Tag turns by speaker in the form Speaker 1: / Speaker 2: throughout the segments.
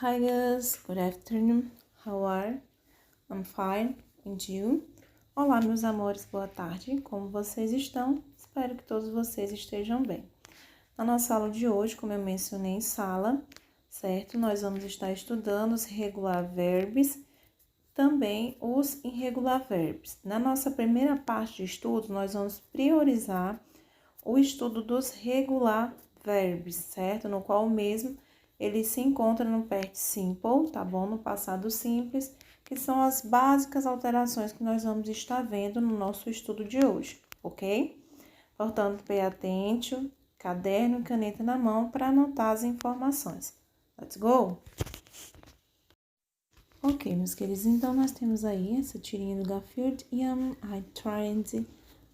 Speaker 1: Hi guys, good afternoon. How are? I'm fine. And you? Olá, meus amores, boa tarde. Como vocês estão? Espero que todos vocês estejam bem. Na nossa aula de hoje, como eu mencionei em sala, certo? Nós vamos estar estudando os regular verbs, também os irregular verbs. Na nossa primeira parte de estudo, nós vamos priorizar o estudo dos regular verbs, certo? No qual mesmo ele se encontra no past simple, tá bom? No passado simples, que são as básicas alterações que nós vamos estar vendo no nosso estudo de hoje, ok? Portanto, pay attention, caderno e caneta na mão para anotar as informações. Let's go! Ok, meus queridos, então nós temos aí essa tirinha do Garfield.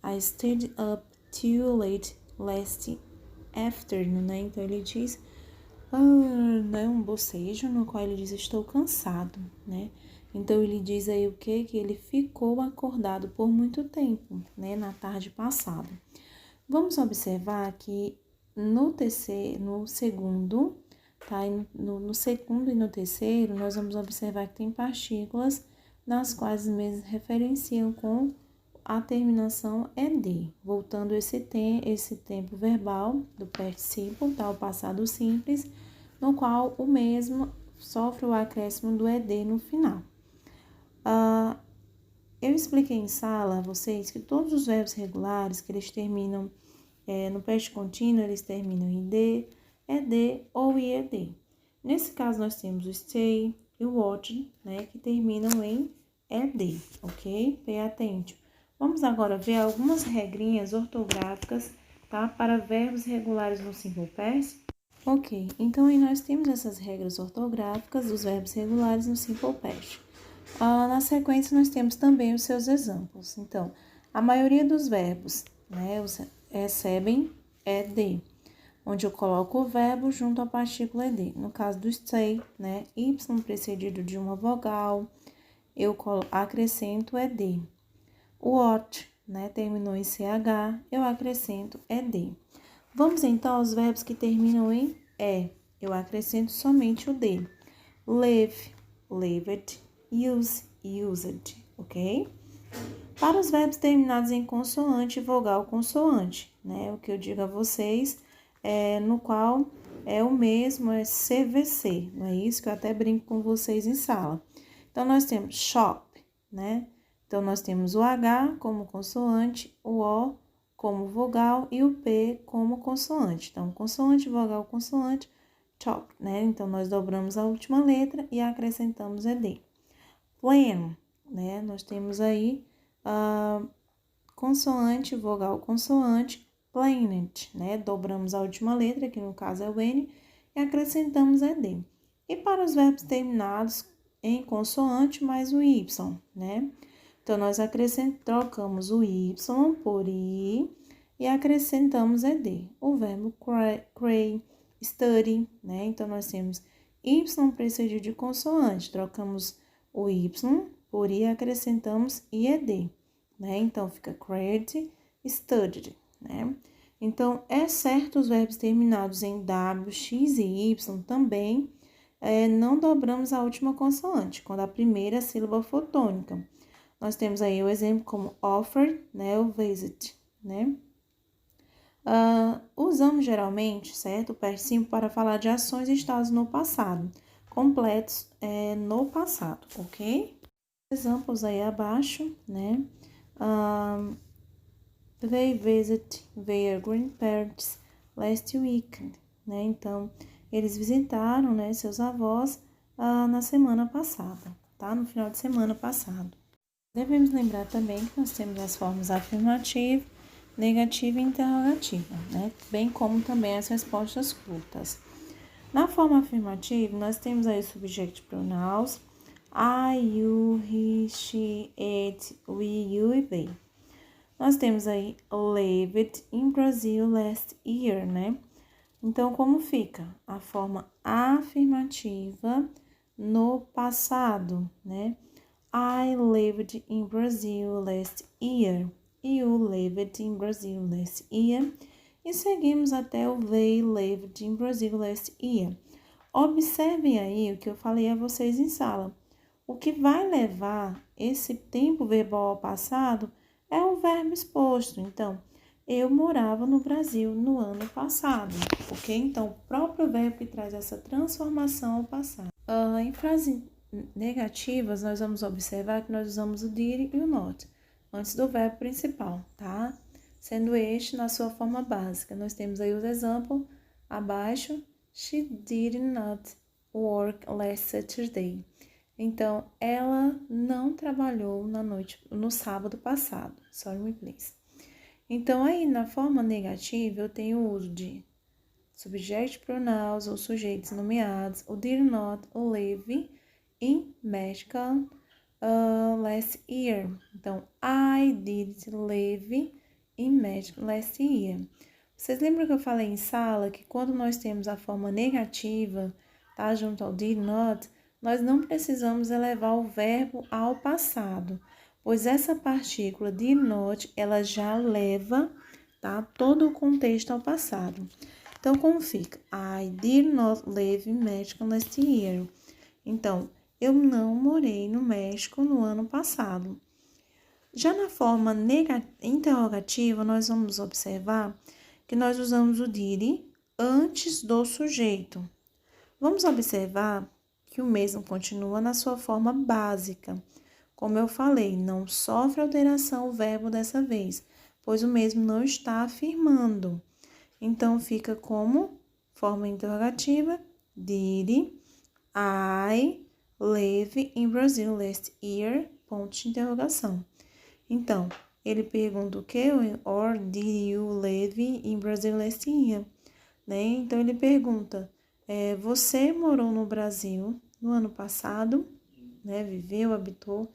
Speaker 1: I stayed up too late last afternoon, né? Então ele diz, né, um bocejo no qual ele diz, estou cansado, né? Então ele diz aí o quê? Que ele ficou acordado por muito tempo, né? Na tarde passada. Vamos observar que no segundo, tá? No segundo e no terceiro, nós vamos observar que tem partículas nas quais mesmo referenciam com a terminação ed, voltando esse tempo verbal do past simple, tá? O passado simples, no qual o mesmo sofre o acréscimo do ed no final. Eu expliquei em sala a vocês que todos os verbos regulares que eles terminam no past contínuo, eles terminam em ed, ed ou ied. Nesse caso, nós temos o stay e o watch, né, que terminam em ed, ok? Pay attention. Vamos agora ver algumas regrinhas ortográficas, tá? Para verbos regulares no simple past. Ok, então aí nós temos essas regras ortográficas dos verbos regulares no simple past. Na sequência, nós temos também os seus exemplos. Então, a maioria dos verbos, né, recebem ed, onde eu coloco o verbo junto à partícula ed. No caso do stay, né, y precedido de uma vogal, eu acrescento ed. O watch, né, terminou em ch, eu acrescento ed. Vamos então aos verbos que terminam em e, eu acrescento somente o d. Live, lived, use, used, ok? Para os verbos terminados em consoante, vogal, consoante, né? O que eu digo a vocês no qual é o mesmo, é CVC, não é isso? Que eu até brinco com vocês em sala. Então, nós temos shop, né? Então, nós temos o H como consoante, o O como vogal e o P como consoante. Então, consoante, vogal, consoante, chop, né? Então, nós dobramos a última letra e acrescentamos ED. Plan, né? Nós temos aí consoante, vogal, consoante, planet, né? Dobramos a última letra, que no caso é o N, e acrescentamos ED. E para os verbos terminados em consoante mais o Y, né? Então, nós trocamos o Y por I e acrescentamos ED. O verbo cray, study, né? Então, nós temos Y precedido de consoante, trocamos o Y por I e acrescentamos IED, né? Então, fica create, studied, né? Então, exceto os verbos terminados em W, X e Y também, não dobramos a última consoante, quando a primeira sílaba for tônica. Nós temos aí o exemplo como offer, né, o visit, né? Usamos geralmente, certo, o past simple para falar de ações e estados no passado, completos no passado, ok? Exemplos aí abaixo, né? They visit their grandparents last weekend, né? Então, eles visitaram, né, seus avós na semana passada, tá? No final de semana passado. Devemos lembrar também que nós temos as formas afirmativa, negativa e interrogativa, né? Bem como também as respostas curtas. Na forma afirmativa, nós temos aí subject pronouns, I, you, he, she, it, we, you e they. Nós temos aí lived in Brazil last year, né? Então, como fica? A forma afirmativa no passado, né? I lived in Brazil last year. You lived in Brazil last year. E seguimos até o they lived in Brazil last year. Observem aí o que eu falei a vocês em sala. O que vai levar esse tempo verbal ao passado é o verbo exposto. Então, eu morava no Brasil no ano passado, ok? Então, o próprio verbo que traz essa transformação ao passado. Em frases negativas, nós vamos observar que nós usamos o did e o not antes do verbo principal, tá? Sendo este na sua forma básica. Nós temos aí os exemplos abaixo. She did not work last Saturday. Então, ela não trabalhou no sábado passado. Sorry me, please. Então, aí na forma negativa, eu tenho o uso de subject pronouns ou sujeitos nomeados, o did not, o live in Mexico last year. Então, I did live in Mexico last year. Vocês lembram que eu falei em sala que quando nós temos a forma negativa, tá, junto ao did not, nós não precisamos elevar o verbo ao passado, pois essa partícula did not, ela já leva, tá, todo o contexto ao passado. Então, como fica? I did not live in Mexico last year. Então, eu não morei no México no ano passado. Já na forma interrogativa, nós vamos observar que nós usamos o did antes do sujeito. Vamos observar que o mesmo continua na sua forma básica. Como eu falei, não sofre alteração o verbo dessa vez, pois o mesmo não está afirmando. Então, fica como forma interrogativa, did I live in Brazil last year? Ponto de interrogação. Então, ele pergunta o que? Or did you live in Brazil last year? Né? Então, ele pergunta, você morou no Brasil no ano passado? Né? Viveu, habitou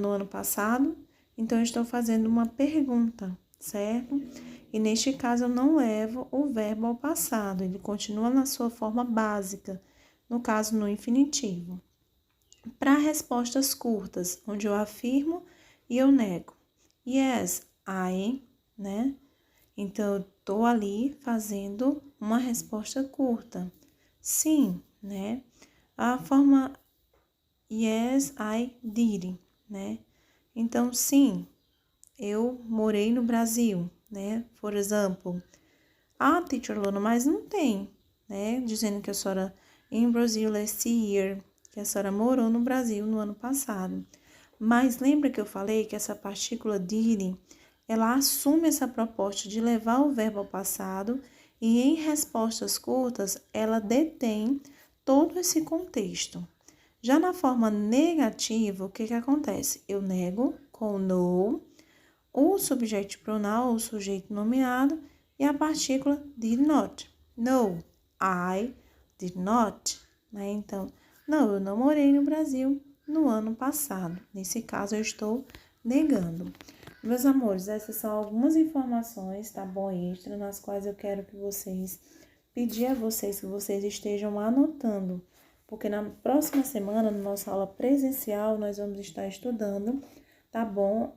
Speaker 1: no ano passado? Então, eu estou fazendo uma pergunta, certo? E neste caso, eu não levo o verbo ao passado, ele continua na sua forma básica, no caso, no infinitivo. Para respostas curtas, onde eu afirmo e eu nego. Yes, I, né? Então, eu estou ali fazendo uma resposta curta. Sim, né? A forma yes, I did, né? Então, sim, eu morei no Brasil, né? Por exemplo, teacher Luna, mas não tem, né? Dizendo que a senhora in Brazil last year, que a senhora morou no Brasil no ano passado. Mas lembra que eu falei que essa partícula did, ela assume essa proposta de levar o verbo ao passado e em respostas curtas, ela detém todo esse contexto. Já na forma negativa, o que acontece? Eu nego com no, o subject pronoun, o sujeito nomeado, e a partícula did not. No, I did not. Né? Então, não, eu não morei no Brasil no ano passado. Nesse caso, eu estou negando. Meus amores, essas são algumas informações, tá bom, extra, nas quais eu quero que vocês, pedir a vocês que vocês estejam anotando, porque na próxima semana, na nossa aula presencial, nós vamos estar estudando, tá bom,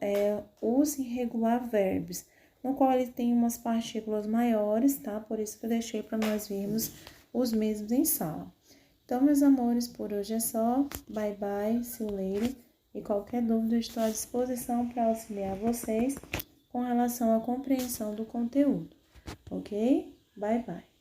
Speaker 1: os irregular verbs, no qual ele tem umas partículas maiores, tá? Por isso que eu deixei para nós vermos os mesmos em sala. Então, meus amores, por hoje é só. Bye, bye, see you later. E qualquer dúvida, eu estou à disposição para auxiliar vocês com relação à compreensão do conteúdo, ok? Bye, bye.